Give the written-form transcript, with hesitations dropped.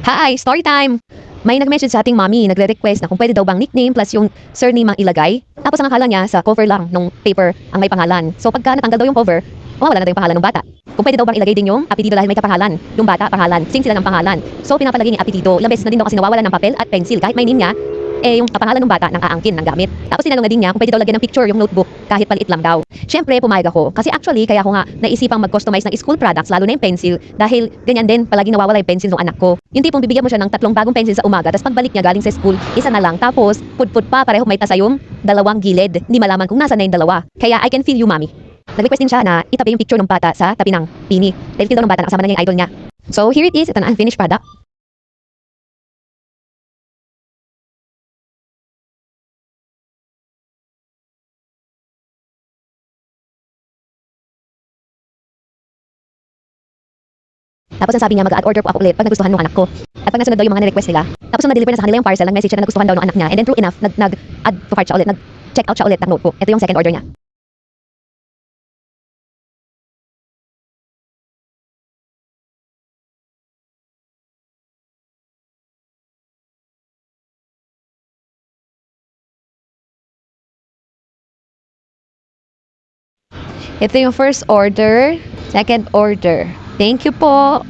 Hi! Story time! May nag-message sa ating mommy, nagre-request na kung pwede daw bang nickname plus yung surname ang ilagay. Tapos ang akala niya sa cover lang nung paper ang may pangalan. So pagka natanggal daw yung cover, mawawala na daw yung pangalan ng bata. Kung pwede daw bang ilagay din yung apelido dahil may kapangalan. Yung bata, pangalan. Sing sila ng pangalan. So pinapalagay ni apelido. Ilang beses na din daw kasi nawawalan ng papel at pencil. Kahit may name niya, yung kapangalan ng bata nang aangkin ng gamit. Tapos tinanong na din niya kung pwede daw lagyan ng picture yung notebook kahit paliit lang daw. Siyempre, pumayag ako. Kasi actually, kaya ako nga naisipang mag-customize ng school products, lalo na yung pencil, dahil ganyan din, palagi nawawala yung pencil ng anak ko. Yung tipong bibigyan mo siya ng 3 bagong pencil sa umaga, tapos pagbalik niya galing sa school, isa na lang. Tapos, pud-pud pa, pareho may tasa yung dalawang gilid. Hindi malaman kung nasa na yung dalawa. Kaya I can feel you, mommy. Nag-request din siya na itabi yung picture ng bata sa tabi ng pini. Dahil feel daw ng bata na kasama na niya yung idol niya. So, here it is. Ito na ang finished product. Tapos ang sabi niya, mag-add order po ako ulit pag nagustuhan ng anak ko. At pag nasunod daw yung mga request nila. Tapos nung na-deliver na sa kanila yung parcel, nag-message siya na nagustuhan daw ng anak niya. And then true enough, nag-add to cart siya ulit, nag-check out siya ulit ng notebook. Ito yung second order niya. Ito yung first order, second order. Thank you po.